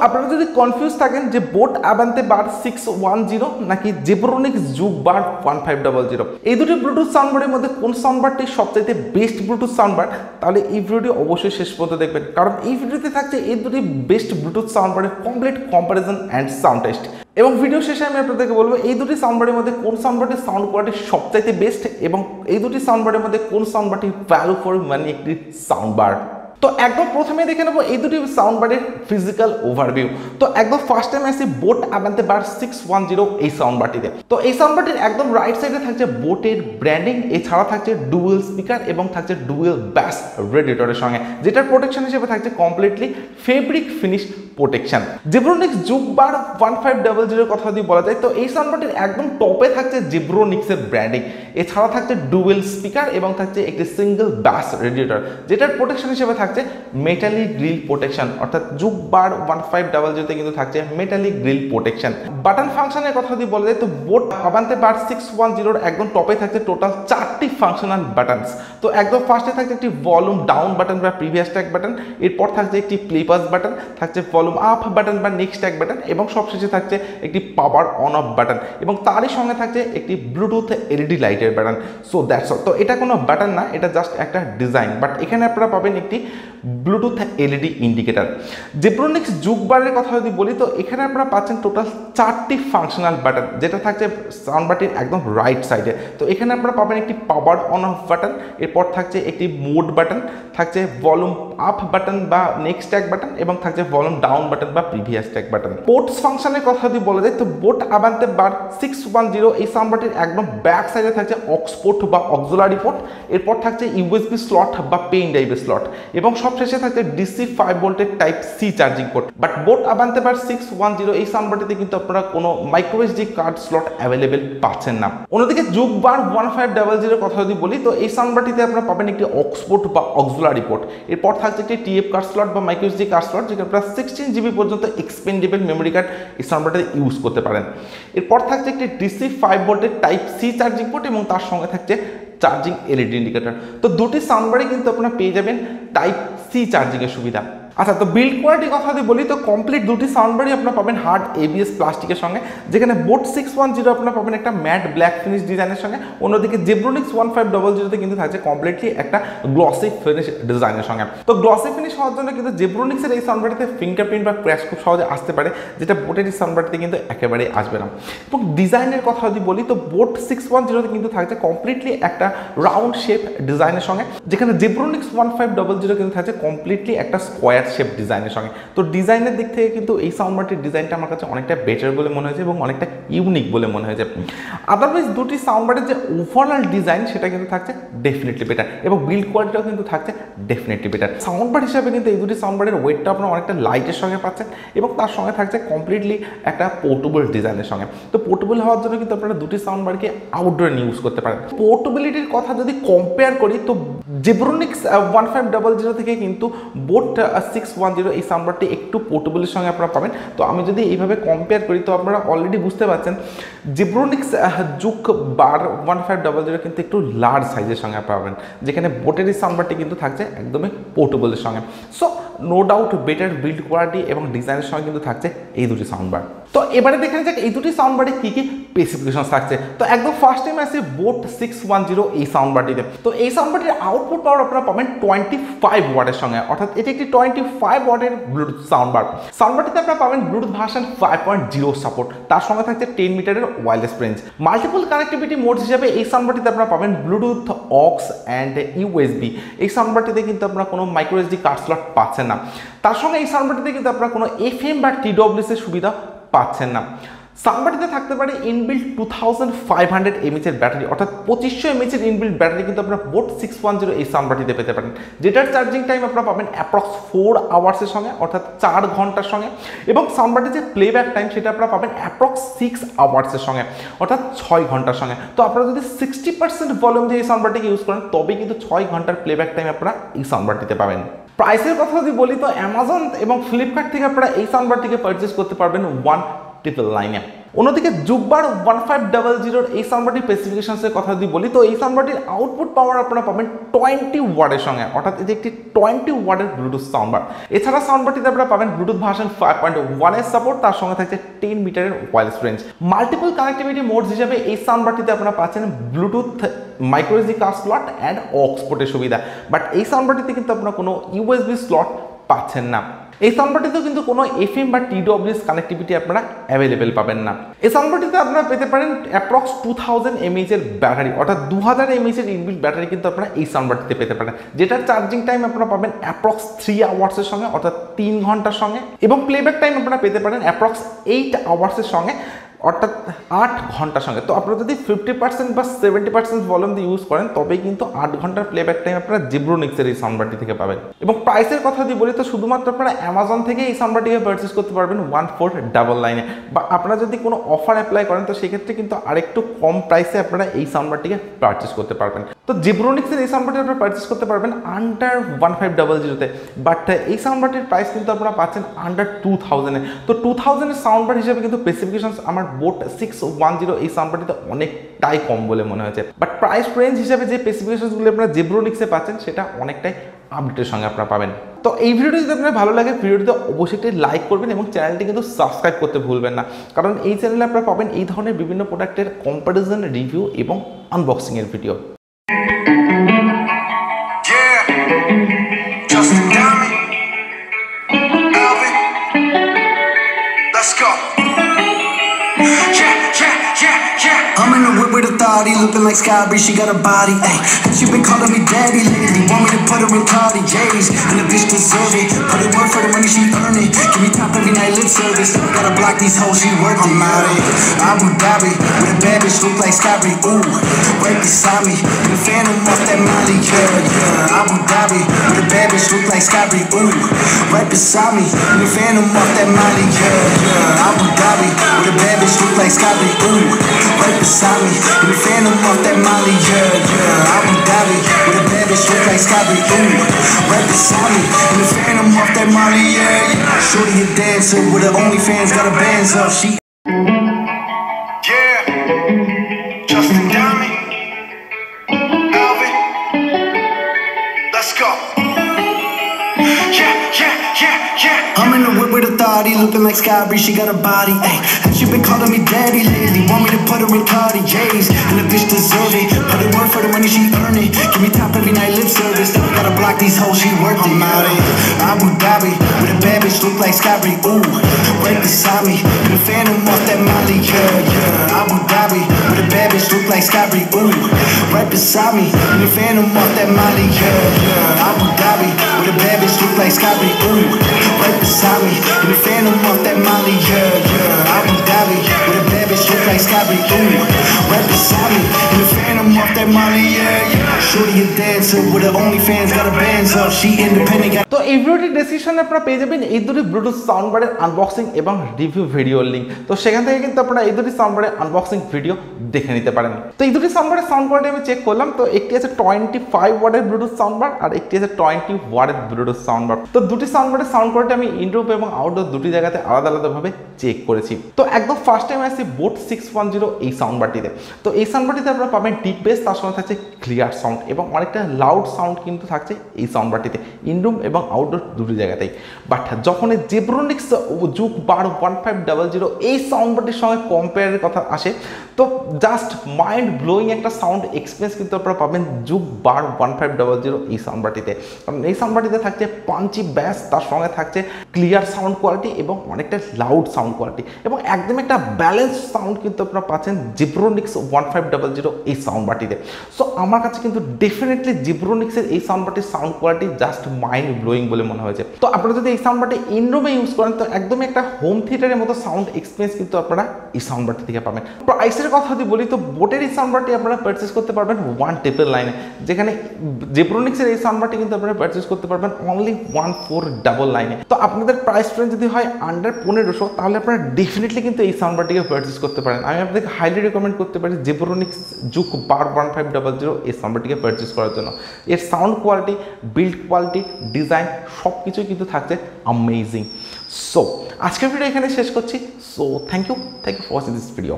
আপনারা যদি কনফিউজ থাকেন যে বোট আভান্তে বার 610 নাকি জেব্রোনিক্স জুক বার 1500 এই দুটি ব্লুটুথ সাউন্ডবারের মধ্যে কোন সাউন্ডবারটি সবচেয়ে বেস্ট ব্লুটুথ সাউন্ডবার, তাহলে এই ভিডিওটি অবশ্যই শেষ পর্যন্ত দেখবেন, কারণ এই ভিডিওতে থাকছে এই দুটি বেস্ট ব্লুটুথ সাউন্ডবারের complete comparison and sound test. এবং ভিডিও শেষে আমি আপনাদেরকে বলবো এই দুটি সাউন্ডবারের মধ্যে কোন সাউন্ডবারটির সাউন্ড কোয়ালিটি সবচাইতে বেস্ট এবং এই দুটি সাউন্ডবারের মধ্যে কোন সাউন্ডবারটি ভ্যালু ফর মানি একটি সাউন্ডবার। তো একদম প্রথমে দেখে নেবো এই দুটি সাউন্ডবারের ফিজিক্যাল ওভারভিউ। তো একদম ফার্স্ট টাইম আসি বোট আভান্তে বার 610 এই সাউন্ডবারটিতে। তো এই সাউন্ডবারটির একদম রাইট সাইডে থাকছে বোটের ব্র্যান্ডিং, এছাড়া থাকছে ডুয়েল স্পিকার এবং থাকছে ডুয়েল ব্যাস রেডিয়েটরের সঙ্গে, যেটার প্রোটেকশন হিসেবে থাকছে completely fabric finish protection. জেব্রোনিক্স Dzukou বার 1500 কথা যদি বলা যায়, তো এই সাউন্ডবারটির একদম টপে থাকছে জেব্রোনিক্সের ব্র্যান্ডিং, এছাড়া থাকছে ডুয়েল স্পিকার এবং থাকছে একটি সিঙ্গেল ব্যাস রেডিয়েটর, যেটার প্রোটেকশন হিসেবে থাকছে মেটালিক গ্রিল প্রোটেকশন, অর্থাৎ জুক বার 1500 তে কিন্তু থাকছে মেটালিক গ্রিল প্রোটেকশন। বাটন ফাংশনের কথা যদি বলা যায়, তো বোট আভান্তে বার 610 একদম টপে থাকছে টোটাল 4টি ফাংশনাল বাটনস। তো একদম ফার্স্টে থাকছে একটি ভলিউম ডাউন বাটন বা প্রিভিয়াস ট্র্যাক বাটন, এরপর থাকছে একটি প্লে পাস বাটন, থাকছে ভলিউম আপ বাটন বা নেক্সট ট্র্যাক বাটন এবং সবশেষে থাকছে একটি পাওয়ার অন অফ বাটন এবং তারই সঙ্গে থাকছে একটি ব্লুটুথ এলইডি লাইটের বাটন। So that's all. তো এটা কোনো বাটন না, এটা জাস্ট একটা ডিজাইন, বাট এখানে আপনারা পাবেন একটি ব্লুটুথ এলইডি ইন্ডিকেটার। জেব্রোনিক্স জুক বারের কথা যদি বলি, তো এখানে আপনারা পাচ্ছেন টোটাল 4টি ফাংশনাল বাটন, যেটা থাকছে সাউন্ডবারটির একদম রাইট সাইডে। তো এখানে আপনারা পাবেন একটি পাওয়ার অন অফ বাটন, এরপর থাকছে একটি মোড বাটন, থাকছে ভলিউম আপ বাটন বা নেক্সট ট্র্যাক বাটন এবং থাকছে ভলিউম ডাউন বাটন বা প্রিভিয়াস ট্র্যাক বাটন। পোর্টস ফাংশনের কথা যদি বলা যায়, তো বোট আভান্তে বার 610 এই সাউন্ডবারটির একদম ব্যাক সাইডে থাকছে অক্স পোর্ট বা অক্সিলারি পোর্ট, এরপর থাকছে ইউএসবি স্লট বা পেন ড্রাইভের স্লট এবং সবশেষে থাকছে ডিসি 5 ভোল্টের type C charging port. But Boat Aavante bar 610 এই সাউন্ডবারটিতে কিন্তু আপনারা কোনো micro SD card slot available পাচ্ছেন না। অন্যদিকে জুক বার 1500 কথা যদি বলি, তো এই সাউন্ডবারটিতে আপনারা পাবেন একটি অক্স পোর্ট বা অক্সিলারি পোর্ট, এরপর থাকছে একটি টিএফ কার্ড স্লট বা মাইক্রো এসডি কার্ড স্লট, যেখানে আপনারা 16 জিবি পর্যন্ত এক্সপেন্ডেবল মেমোরি কার্ড এই সাউন্ডবারটিতে ইউজ করতে পারেন। এরপর থাকছে একটি ডিসি 5 ভোল্টের টাইপ সি চার্জিং পোর্ট এবং তার সঙ্গে থাকছে চার্জিং এলইডি ইন্ডিকেটর। তো দুটি সাউন্ডবারে কিন্তু আপনারা পেয়ে যাবেন টাইপ সি চার্জিংয়ের সুবিধা। আচ্ছা, তো বিল্ড কোয়ালিটির কথা যদি বলি, তো কমপ্লিট দুটি সাউন্ডবারই আপনারা পাবেন হার্ড এবিএস প্লাস্টিকের সঙ্গে, যেখানে বোট 610 আপনারা পাবেন একটা ম্যাট ব্ল্যাক ফিনিশ ডিজাইনের সঙ্গে, অন্যদিকে জেব্রোনিক্স 1500 কিন্তু থাকছে কমপ্লিটলি একটা গ্লসি ফিনিশ ডিজাইনের সঙ্গে। তো গ্লসি ফিনিশ হওয়ার জন্য কিন্তু জেব্রোনিক্সের এই সাউন্ডবারটিতে ফিঙ্গারপ্রিন্ট বা ক্র্যাশ খুব সহজে আসতে পারে, যেটা বোটের এই সাউন্ডবারটিতে কিন্তু একেবারেই আসবে না। এবং ডিজাইনের কথা যদি বলি, তো বোট 610 কিন্তু থাকছে কমপ্লিটলি একটা রাউন্ড শেপ ডিজাইনের সঙ্গে, যেখানে জেব্রোনিক্স 1500 কিন্তু থাকছে কমপ্লিটলি একটা স্কোয়ার শেপ ডিজাইনের সঙ্গে। তো ডিজাইনের দিক থেকে কিন্তু এই সাউন্ডবারটির ডিজাইনটা আমার কাছে অনেকটা বেটার বলে মনে হয়েছে এবং অনেকটা ইউনিক বলে মনে হয়েছে। আদারওয়াইজ দুটি সাউন্ডবারের যে ওভারঅল ডিজাইন সেটা কিন্তু থাকছে ডেফিনেটলি বেটার এবং বিল্ড কোয়ালিটিটাও কিন্তু থাকছে ডেফিনেটলি বেটার। সাউন্ডবার হিসাবে কিন্তু এই দুটি সাউন্ডবারের ওয়েটটা আপনারা অনেকটা লাইটের সঙ্গে পাচ্ছেন এবং তার সঙ্গে থাকছে কমপ্লিটলি একটা পোর্টেবল ডিজাইনের সঙ্গে। তো পোর্টেবল হওয়ার জন্য কিন্তু আপনারা দুটি সাউন্ডবারকে আউটডোরে ইউজ করতে পারেন। পোর্টেবিলিটির কথা যদি কম্পেয়ার করি, তো জেব্রোনিক্স 1500 থেকে কিন্তু বোট 610 এই সাউন্ডবারটি একটু পোর্টেবলের সঙ্গে আপনারা পাবেন। তো আমি যদি এইভাবে কম্পেয়ার করি, তো আপনারা অলরেডি বুঝতে পারছেন জেব্রোনিক্স জুক বার 1500 কিন্তু একটু লার্জ সাইজের সঙ্গে পাবেন, যেখানে বোটের এই সাউন্ডবারটি কিন্তু থাকছে একদমই পোর্টেবলের সঙ্গে। So no doubt better build quality এবং ডিজাইনের সঙ্গে কিন্তু থাকছে এই দুটি সাউন্ডবার। তো এবারে দেখে যাক এই দুটি সাউন্ডবারে কী কী স্পেসিফিকেশন থাকছে। তো একদম ফার্স্ট টাইম আসে বোট 610 এই সাউন্ডবারটিতে। তো এই সাউন্ডবারটির আউটপুট পাওয়ার আপনারা পাবেন 25 ওয়াটের সঙ্গে, অর্থাৎ এটি একটি 25 ওয়াটের ব্লুটুথ সাউন্ডবার। সাউন্ডবারটিতে আপনারা পাবেন ব্লুটুথ ভার্সন 5.0 সাপোর্ট, তার সঙ্গে থাকছে 10 মিটারের wireless range. Multiple connectivity mode হিসাবে এই সাউন্ডবারটিতে আপনারা পাবেন ব্লুটুথ, অক্স অ্যান্ড ইউএসবি। এই সাউন্ডবারটিতে কিন্তু আপনারা কোনো মাইক্রো এসডি কার্ড স্লট পাচ্ছেন না। তার সঙ্গে এই সাউন্ডবারটিতে কিন্তু আপনারা কোনো এফএম বা টিডব্লিউএস এর সুবিধা পাচ্ছেন না। সাউন্ডবারটিতে থাকতে পারে ইনবিল্ট 2500 mAh এর ব্যাটারি, অর্থাৎ 2500 mAh এর ইনবিল্ট ব্যাটারি কিন্তু আপনারা বোট 610 এই সাউন্ডবারটিতে পেতে পারেন, যেটার চার্জিং টাইম আপনারা পাবেন অ্যাপ্রক্স 4 আওয়ার্সের সঙ্গে, অর্থাৎ 4 ঘন্টার সঙ্গে। এবং সাউন্ডবারটির যে প্লেব্যাক টাইম সেটা আপনারা পাবেন অ্যাপ্রক্স 6 আওয়ার্সের সঙ্গে, অর্থাৎ 6 ঘন্টার সঙ্গে। তো আপনারা যদি 60% ভলিউম দিয়ে এই সাউন্ডবারটিকে ইউজ করেন, তবেই কিন্তু 6 ঘন্টার প্লেব্যাক টাইম আপনারা এই সাউন্ডবারটিতে পাবেন। প্রাইসের কথা যদি বলি, তো অ্যামাজন এবং ফ্লিপকার্ট থেকে আপনারা এই সাউন্ডবারটিকে পারচেস করতে পারবেন 1999-এ। অন্যদিকে জুক বার 1500 এই সাউন্ডবারটির স্পেসিফিকেশনসের কথা যদি বলি, তো এই সাউন্ডবারটির আউটপুট পাওয়ার আপনারা পাবেন 20 ওয়াটের সঙ্গে, অর্থাৎ এটি একটি 20 ওয়াটের ব্লুটুথ সাউন্ডবার। এছাড়া সাউন্ডবারটিতে আপনারা পাবেন ব্লুটুথ ভার্সন 5.1 এর সাপোর্ট, তার সঙ্গে থাকছে 10 মিটারের wireless range. Multiple connectivity modes হিসেবে এই সাউন্ডবারটিতে আপনারা পাচ্ছেন Bluetooth, micro SD card slot and aux পোর্টের সুবিধা, বাট এই সাউন্ডবারটিতে কিন্তু আপনারা কোনো ইউএসবি স্লট পাচ্ছেন না। এই সাউন্ডবারটিতেও কিন্তু কোনো এফএম বা টিডব্লিউএস কানেক্টিভিটি আপনারা অ্যাভেলেবেল পাবেন না। এই সাউন্ডবারটিতে আপনারা পেতে পারেন অ্যাপ্রক্স 2000 mAh এর ব্যাটারি, অর্থাৎ 2000 mAh এর ইনবিল্ট ব্যাটারি কিন্তু আপনারা এই সাউন্ডবারটিতে পেতে পারেন, যেটার চার্জিং টাইম আপনারা পাবেন অ্যাপ্রক্স 3 আওয়ার্সের সঙ্গে, অর্থাৎ 3 ঘন্টার সঙ্গে, এবং প্লেব্যাক টাইম আপনারা পেতে পারেন অ্যাপ্রক্স 8 আওয়ার্সের সঙ্গে, অর্থাৎ 8 ঘন্টার সঙ্গে। তো আপনারা যদি 50% বা 70% ভলিউম দিয়ে ইউজ করেন তবেই কিন্তু 8 ঘন্টার প্লেব্যাক টাইম আপনারা জেব্রোনিক্সের এই সাউন্ডবারটি থেকে পাবেন। এবং প্রাইসের কথা যদি বলি, তো শুধুমাত্র আপনারা অ্যামাজন থেকে এই সাউন্ডবারটিকে পারচেস করতে পারবেন 1499 বা আপনারা যদি কোনো অফার অ্যাপ্লাই করেন তো সেক্ষেত্রে কিন্তু আরেকটু কম প্রাইসে আপনারা এই সাউন্ডবারটিকে পারচেস করতে পারবেন। তো জেব্রোনিক্সের এই সাউন্ডবারটি আপনারা পারচেস করতে পারবেন আন্ডার 1500-তে, বাট এই সাউন্ডবারটির প্রাইস কিন্তু আপনারা পাচ্ছেন আন্ডার 2000-এ। তো 2000-এর সাউন্ডবার হিসেবে কিন্তু স্পেসিফিকেশনস আমার বোট 610 এই সাউন্ডবারটিতে অনেকটাই কম বলে মনে হয়েছে, বাট প্রাইস রেঞ্জ হিসেবে যে স্পেসিফিকেশনসগুলো আপনারা জেব্রোনিক্সে পাচ্ছেন সেটা অনেকটাই আপডেটের সঙ্গে আপনারা পাবেন। তো এই ভিডিওটি যদি আপনার ভালো লাগে, ভিডিওটিতে অবশ্যই লাইক করবেন এবং চ্যানেলটি কিন্তু সাবস্ক্রাইব করতে ভুলবেন না, কারণ এই চ্যানেলে আপনারা পাবেন এই ধরনের বিভিন্ন প্রোডাক্টের কম্পারিজন, রিভিউ এবং আনবক্সিং এর video. I'm in the whip with authority, looking like Sky Bree, she got a body, ayy. And she been calling me daddy lately, want me to put her in Cartier's, and the bitch deserve it. Put in work for the money, she earn it. Give me top every night, lip service. Gotta block these hoes, she work on Molly. Abu Dhabi, with a bad bitch, look like Sky Bree, ooh. Right beside me, with a phantom off that Molly, yeah. Abu Dhabi, with a bad bitch, look like Sky Bree, ooh. Right beside me, with a phantom off that Molly, yeah. Abu Dhabi, with a bad bitch, look like Sky Bree, ooh. Right beside me, with a phantom off that Molly, yeah. Abu Dhabi, with a bad bitch, look like Sky Bree, ooh. Right beside me, with a phantom off that Molly, yeah. Shorty a dancer with her OnlyFans, got her bands up, she. Yeah, Justin Diamond, Alvin, let's go. I'm in the whip with authority, looking like Sky Bree, she got a body, ayy. And she been calling me daddy lately, want me to put her in Cartier's, and the bitch deserve it. Put in work for the money, she earn it. Give me top every night, lip service. Gotta block these hoes, she work on Molly. Abu Dhabi, with a bad bitch, look like Sky Bree, ooh. Right beside me, with a phantom off that Molly, yeah. Abu Dhabi, with a bad bitch, look like Sky Bree, ooh. Right beside me, with a phantom off that Molly, yeah. Abu Dhabi, with a bad bitch, look like Sky Bree, ooh. Right beside me, with a phantom off that Molly, yeah. Abu Dhabi, with a bad bitch, look like Sky Bree, ooh. Right beside me, with a phantom off that Molly, yeah. Shorty a dancer with her OnlyFans, got her bands up, she independent. তো এই ভিডিওটির ডেসক্রিপশনে আপনারা পেয়ে যাবেন এই দুটি Bluetooth সাউন্ডবারের unboxing এবং রিভিউ ভিডিওর লিঙ্ক। তো সেখান থেকে কিন্তু আপনারা এই দুটি সাউন্ডবারের আনবক্সিং ভিডিও দেখে নিতে পারেন। তো এই দুটি সাউন্ডবারের সাউন্ড কোয়ালিটি আমি চেক করলাম, তো একটি আছে 25 ওয়াটের ব্লুটুথ সাউন্ডবার আর একটি আছে 20 ওয়াটের ব্লুটুথ সাউন্ডবার। তো দুটি সাউন্ডবারের সাউন্ড কোয়ালিটি আমি ইনডোর এবং আউটডোর দুটি জায়গাতে আলাদা আলাদাভাবে চেক করেছি। তো একদম ফার্স্ট টাইম আসছি বোট 610 এই সাউন্ডবারটিতে। তো এই সাউন্ডবারটিতে আপনারা পাবেন ডিপ বেস, তার সঙ্গে থাকছে ক্লিয়ার সাউন্ড এবং অনেকটা লাউড সাউন্ড কিন্তু থাকছে এই সাউন্ডবারটিতে, ইনডোর এবং আউটডোর দুটি জায়গাতেই। বাট যখন এই জেব্রোনিক্স জুক বার 1500 এই সাউন্ডবারটির সঙ্গে কম্পেয়ারের কথা আসে, তো জাস্ট মাইন্ড ব্লোয়িং একটা সাউন্ড এক্সপিরিয়েন্স কিন্তু আপনারা পাবেন জুক বার 1500 এই সাউন্ডবারটিতে। কারণ এই সাউন্ডবারটিতে থাকছে পাঞ্চি ব্যাস, তার সঙ্গে থাকছে ক্লিয়ার সাউন্ড কোয়ালিটি এবং অনেকটা লাউড সাউন্ড কোয়ালিটি এবং একদম একটা ব্যালেন্স সাউন্ড কিন্তু আপনারা পাচ্ছেন জেব্রোনিক্স 1500 এই সাউন্ডবারটিতে। সো আমার কাছে কিন্তু ডেফিনেটলি জেব্রোনিক্সের এই সাউন্ডবারটির sound quality just mind blowing বলে মনে হয়েছে। তো আপনারা যদি এই সাউন্ডবারটি ইনরুমে ইউজ করেন তো একদমই একটা হোম থিয়েটারের মতো সাউন্ড এক্সপিরিয়েন্স কিন্তু আপনারা এই সাউন্ডবারটি থেকে পাবেন। প্রাইসের কথা যদি বলি, তো বোটের এই সাউন্ডবারটি আপনারা পারচেস করতে পারবেন 199, যেখানে জেব্রোনিক্সের এই সাউন্ডবারটি কিন্তু আপনারা পারচেস করতে পারবেন অনলি 1499। তো আপনাদের প্রাইস রেঞ্জ যদি হয় আন্ডার 1500 তাহলে আপনারা ডেফিনেটলি কিন্তু এই সাউন্ডবারটিকে পারচেস করতে পারেন। আমি আপনাদেরকে হাইলি রেকমেন্ড করতে পারি জেব্রোনিক্স জুক বার 1500 এই সাউন্ডবারটিকে পারচেস করার জন্য। এর sound quality, build quality, design সব কিছুই কিন্তু থাকছে অ্যামেজিং। সো আজকের ভিডিও এখানে শেষ করছি। So thank you for watching this video.